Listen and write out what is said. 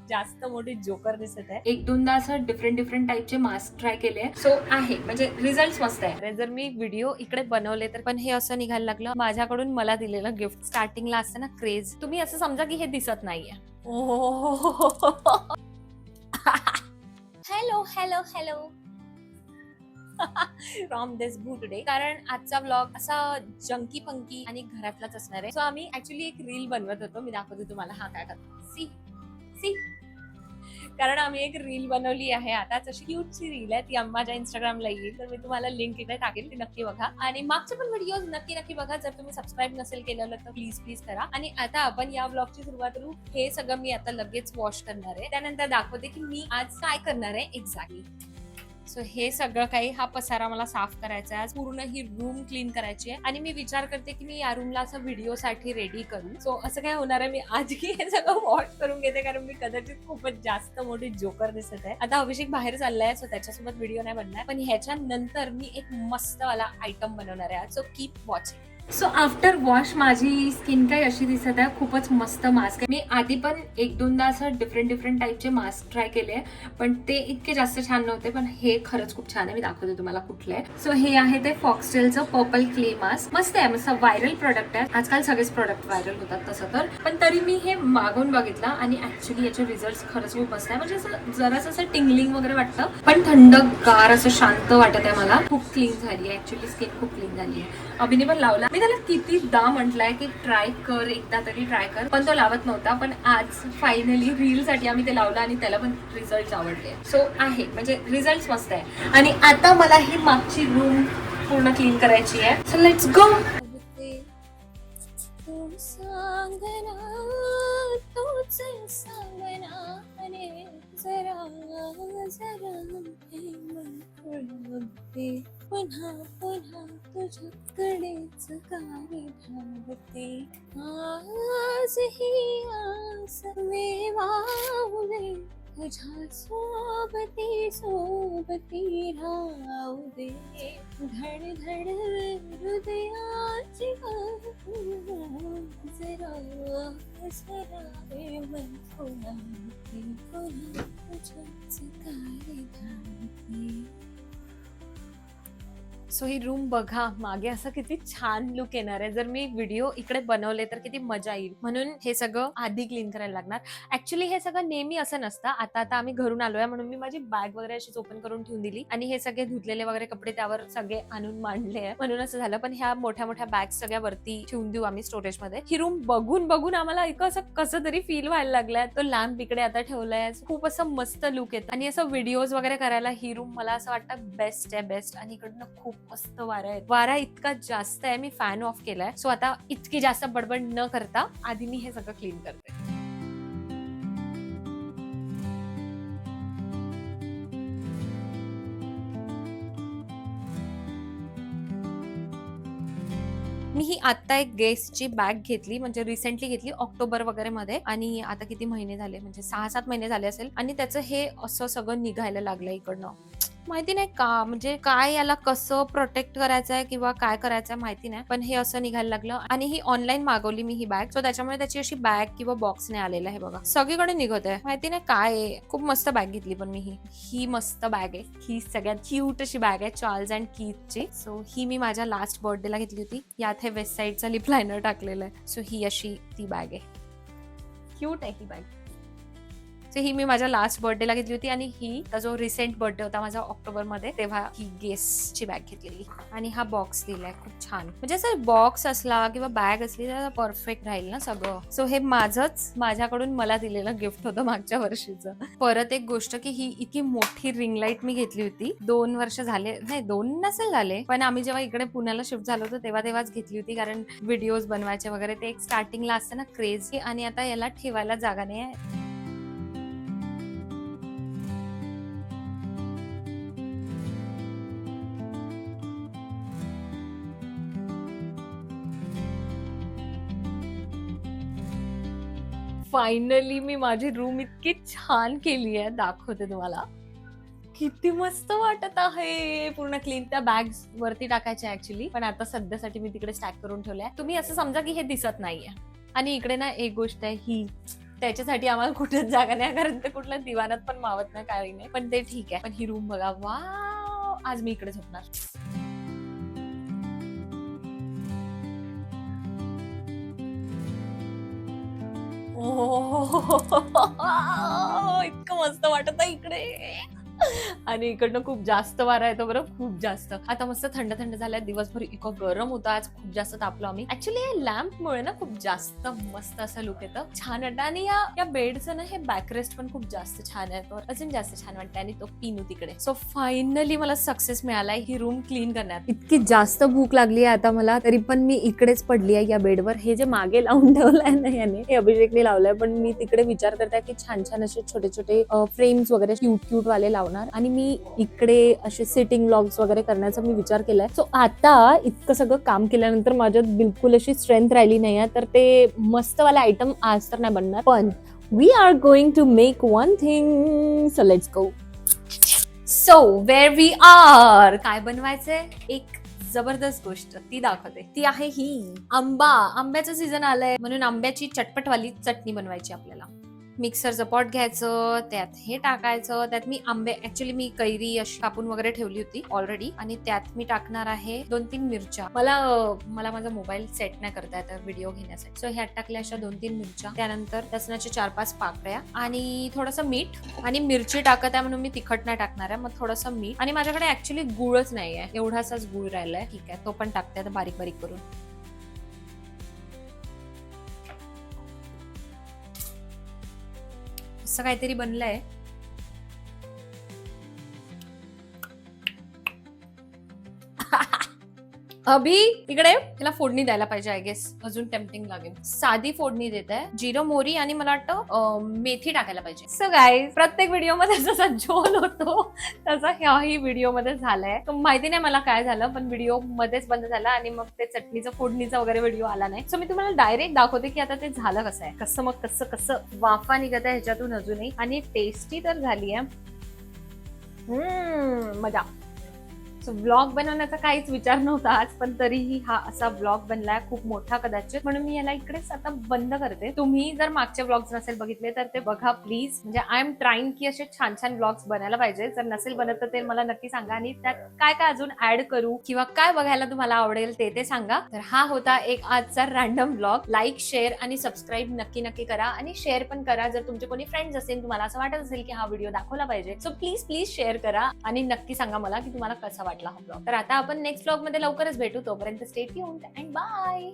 जास्त मोठी जोकर दिसत आहे. एक दोनदा असं डिफरंट टाईपचे मास्क ट्राय केले. सो आहे म्हणजे रिझल्ट मस्त आहे. अरे जर मी व्हिडिओ इकडे बनवले तर पण हे असं निघायला लागलं माझ्याकडून मला दिलेलं गिफ्ट. स्टार्टिंगला असतं ना क्रेज, तुम्ही असं समजा की हे दिसत नाहीये. हॅलो हॅलो हॅलो फ्रॉम दिस भू टुडे. कारण आजचा व्लॉग असा जंकी पंकी आणि घरातलाच असणार आहे. सो आम्ही ऍक्च्युली एक रील बनवत होतो. मी दाखवते तुम्हाला हा काय करतो. सी सी कारण आम्ही एक रील बनवली आहे आताच, अशी क्यूटची रील आहे. ती माझ्या इंस्टाग्रामला येईल, तर मी तुम्हाला लिंक इकडे टाकेल, ती नक्की बघा. आणि मागचे पण व्हिडिओ नक्की बघा. जर तुम्ही सबस्क्राईब नसेल केलेलं तर प्लीज करा. आणि आता आपण या ब्लॉगची सुरुवात करू. हे सगळं मी आता लगेच वॉश करणार आहे. त्यानंतर दाखवते की मी आज काय करणार आहे एक्झॅक्टली. सो हे सगळं काही, हा पसारा मला साफ करायचा आहे आज. पूर्ण ही रूम क्लीन करायची आहे. आणि मी विचार करते की मी या रूमला असं व्हिडिओसाठी रेडी करू. सो असं काय होणार आहे, मी आजही हे सगळं वॉश करून घेते, कारण मी कदाचित खूपच जास्त मोठी जोकर दिसत आहे. आता अभिषेक बाहेर चाललाय, सो त्याच्यासोबत व्हिडिओ नाही बनणार, पण ह्याच्या नंतर मी एक मस्त वाला आयटम बनवणार आहे. So keep watching. So after wash माझी स्किन काही अशी दिसत आहे. खूपच मस्त मास्क आहे. मी आधी पण एक दोनदा असं डिफरंट टाईपचे मास्क ट्राय केले, पण ते इतके जास्त छान नव्हते. पण हे खरंच खूप छान आहे. मी दाखवते तुम्हाला कुठले आहे. सो हे आहे ते फॉक्सटेलचं पर्पल क्ले मास्क. मस्त आहे, मस्त व्हायरल प्रोडक्ट आहे. आजकाल सगळेच प्रोडक्ट व्हायरल होतात तसं तर, पण तरी मी हे मागवून बघितलं आणि ऍक्च्युली याचे रिझल्ट खरंच खूप मस्त आहे. म्हणजे असं जरासं असं टिंगलिंग वगैरे वाटतं, पण थंडगार असं शांत वाटत आहे मला. खूप क्लीन झाली आहे ऍक्च्युली, स्किन खूप क्लीन झाली आहे. अभिने पण लावला. मी त्याला कितीदा म्हटलंय की ट्राय कर, एकदा तरी ट्राय कर, पण तो लावत नव्हता. पण आज फायनली रील साठी आम्ही ते लावलं आणि त्याला पण रिझल्ट आवडले. सो आहे म्हणजे रिझल्ट मस्त आहे. आणि आता मला ही मागची रूम पूर्ण क्लीन करायची आहे. सो लेट्स गो. पुन्हा पुन्हा तुझ्याकडेच गाणी धावते. आजही आस मी वाहुदे, तुझ्या सोबती राहू दे. धड धड हृदयाची जरा सरावे मन फुलावते. पुन्हा तुझ्याच गाणी धावते. सो ही रूम बघा, मागे असं किती छान लुक येणार आहे. जर मी व्हिडिओ इकडे बनवले तर किती मजा येईल, म्हणून हे सगळं आधी क्लीन करायला लागणार. ऍक्च्युली हे सगळं नेहमी असं नसतं. आता आम्ही घरून आलोय म्हणून मी माझी बॅग वगैरे अशीच ओपन करून ठेवून दिली आणि हे सगळे धुतलेले वगैरे कपडे त्यावर सगळे आणून मांडले आहे, म्हणून असं झालं. पण ह्या मोठ्या बॅग सगळ्या वरती ठेवून देऊ आम्ही स्टोरेज मध्ये. ही रूम बघून आम्हाला एक असं कसं तरी फील व्हायला लागलाय. तो लॅम्प इकडे आता ठेवलाय, खूप असं मस्त लुक येतं. आणि असं व्हिडिओज वगैरे करायला ही रूम मला असं वाटतं बेस्ट आहे, बेस्ट. आणि इकडनं खूप मस्त वारा आहे. वारा इतका जास्त आहे, मी फॅन ऑफ केलाय. सो आता इतकी जास्त बडबड न करता आधी मी हे सगळं क्लीन करते. मी ही आता एक गेसची बॅग घेतली, म्हणजे रिसेंटली घेतली ऑक्टोबर वगैरे मध्ये. आणि आता किती महिने झाले, म्हणजे 6-7 महिने झाले असेल. आणि त्याचं हे असं सगळं निघायला लागलं इकडनं. माहिती नाही का, म्हणजे काय याला कसं प्रोटेक्ट करायचंय किंवा काय करायचंय माहिती नाही, पण हे असं निघायला लागलं. आणि ही ऑनलाईन मागवली मी ही बॅग, सो त्याच्यामुळे त्याची अशी बॅग किंवा बॉक्स नाही आलेला आहे बघा. सगळीकडे निघत आहे, माहिती नाही काय आहे. खूप मस्त बॅग घेतली पण मी ही मस्त बॅग आहे. ही सगळ्यात क्यूट अशी बॅग आहे, चार्ल्स अँड कीथची. सो ही मी माझ्या लास्ट बर्थडेला घेतली होती. यात हे वेस्ट साईडचा लिप लायनर टाकलेलं आहे. सो ही अशी ती बॅग आहे, क्यूट आहे ही बॅग. सो ही मी माझ्या लास्ट बर्थडेला घेतली होती. आणि ही जो रिसेंट बर्थडे होता माझा ऑक्टोबर मध्ये, तेव्हा ही गेसची बॅग घेतलेली. आणि हा बॉक्स दिलाय खूप छान, म्हणजे असं बॉक्स असला किंवा बॅग असली तर परफेक्ट राहील ना सगळं. सो हे माझ्याकडून मला दिलेलं गिफ्ट होतं मागच्या वर्षीचं. परत एक गोष्ट की ही इतकी मोठी रिंग लाईट मी घेतली होती. 2 वर्ष झाले, नाही 2 नसेल झाले, पण आम्ही जेव्हा इकडे पुण्याला शिफ्ट झालो होतो तेव्हाच घेतली होती. कारण व्हिडिओज बनवायचे वगैरे ते एक स्टार्टिंगला असतं ना क्रेज. आणि आता याला ठेवायला जागा नाही आहे. फायनली मी माझी रूम इतकी छान केली आहे, दाखवते तुम्हाला. किती मस्त वाटत आहे, पूर्ण क्लीन. त्या बॅग्स वरती टाकायच्या ऍक्च्युली, पण आता सध्यासाठी मी तिकडे स्टॅक करून ठेवलंय. तुम्ही असं समजा की हे दिसत नाहीये. आणि इकडे ना एक गोष्ट आहे, त्याच्यासाठी आम्हाला कुठेच जागा नाही, कारण ते कुठल्या दिवाणात पण मावत नाही, काही नाही. पण ते ठीक आहे. पण ही रूम बघा, वाव, आज मी इकडे झोपणार. इतकं मस्त वाटत आहे इकडे. आणि इकडनं खूप जास्त वारा येतो बरं, खूप जास्त. आता मस्त थंड थंड झालाय. दिवसभर इतकं गरम होतं, आज खूप जास्त तापलो आम्ही. ऍक्च्युली या लॅम्प मुळे ना खूप जास्त मस्त असं लुक येतं, छान वाटतं. आणि या बेडचं ना हे बॅकरेस्ट पण खूप जास्त छान आहे, तर अजून जास्त छान वाटतं. आणि तो पिनू तिकडे. सो फायनली मला सक्सेस मिळालाय ही रूम क्लीन करण्यात. इतकी जास्त भूक लागली आहे आता मला, तरी पण मी इकडेच पडली आहे या बेडवर. हे जे मागे लावून ठेवलंय ना याने, हे अभिषेकने लावलंय, पण मी तिकडे विचार करते की छान छान असे छोटे छोटे फ्रेम्स वगैरे क्यूट वाले लावणार, आणि मी इकडे असे सिटिंग व्लॉग्स वगैरे करण्याचा मी विचार केलाय. सो आता इतकं सगळं काम केल्यानंतर माझ्यात बिलकुल अशी स्ट्रेंथ राहिली नाहीये, तर ते मस्त वाला आयटम आज तर नाही बनणार, पण we are going to make one thing. So let's go. So where we are, काय बनवायचंय, एक जबरदस्त गोष्ट ती दाखवते. ती आहे ही आंब्याचं सीझन आलंय, म्हणून आंब्याची चटपटवाली चटणी बनवायची आपल्याला. मिक्सरचं पॉट घ्यायचं, त्यात हे टाकायचं. त्यात मी आंबे, ऍक्च्युली मी कैरी अशी कापून वगैरे ठेवली होती ऑलरेडी, आणि त्यात मी टाकणार आहे 2-3 मिरच्या. मला माझा मोबाईल सेट नाही करता येत व्हिडिओ घेण्यासाठी, सो ह्यात टाकल्या अशा 2-3 मिरच्या. त्यानंतर लसणाच्या 4-5 पाकळ्या आणि थोडंसं मीठ, आणि मिरची टाकत आहे म्हणून मी तिखट नाही टाकणार आहे, मग थोडंसं मीठ. आणि माझ्याकडे ऍक्च्युली गुळच नाहीये, एवढासाच गुळ राहिलाय. ठीक आहे, तो पण टाकते आता बारीक बारीक करून. असं काहीतरी बनलंय. अभि इकडे, तिला फोडणी द्यायला पाहिजे आय गेस, अजून टेम्पटिंग लागेल. साधी फोडणी देत आहे, जिरं मोहरी, आणि मला वाटतं मेथी टाकायला पाहिजे. सो गाईज, प्रत्येक व्हिडिओ मध्ये जसा झोल होतो तसा ह्याही व्हिडिओ मध्ये झालाय. माहिती नाही मला काय झालं, पण व्हिडिओ मध्येच बंद झाला, आणि मग ते चटणीचा फोडणीचा वगैरे व्हिडिओ आला नाही. सो मी तुम्हाला डायरेक्ट दाखवते की आता ते झालं कसं आहे, कसं मग कसं वाफा निघत आहे ह्याच्यातून अजूनही, आणि टेस्टी तर झाली आहे. मजा. सो व्लॉग बनवण्याचा काहीच विचार नव्हता आज, पण तरीही हा असा व्लॉग बनलाय, खूप मोठा कदाचित, म्हणून मी याला इकडेच आता बंद करते. तुम्ही जर मागचे व्लॉग्स नसेल बघितले तर ते बघा प्लीज. म्हणजे आय एम ट्राईंग की असे छान छान व्लॉग्स बनायला पाहिजे. जर नसेल बनत तर ते मला नक्की सांगा, आणि त्यात काय काय अजून ऍड करू किंवा काय बघायला तुम्हाला आवडेल ते सांगा. तर हा होता एक आजचा रॅन्डम व्लॉग. लाईक, शेअर आणि सबस्क्राईब नक्की करा, आणि शेअर पण करा जर तुमचे कोणी फ्रेंड्स असेल, तुम्हाला असं वाटत असेल की हा व्हिडिओ दाखवला पाहिजे. सो प्लीज शेअर करा, आणि नक्की सांगा मला की तुम्हाला कसा वाटला हा व्लॉग. तर आता आपण नेक्स्ट व्लॉग मध्ये लवकरच भेटू. तोपर्यंत स्टे ट्यून्ड अँड बाय.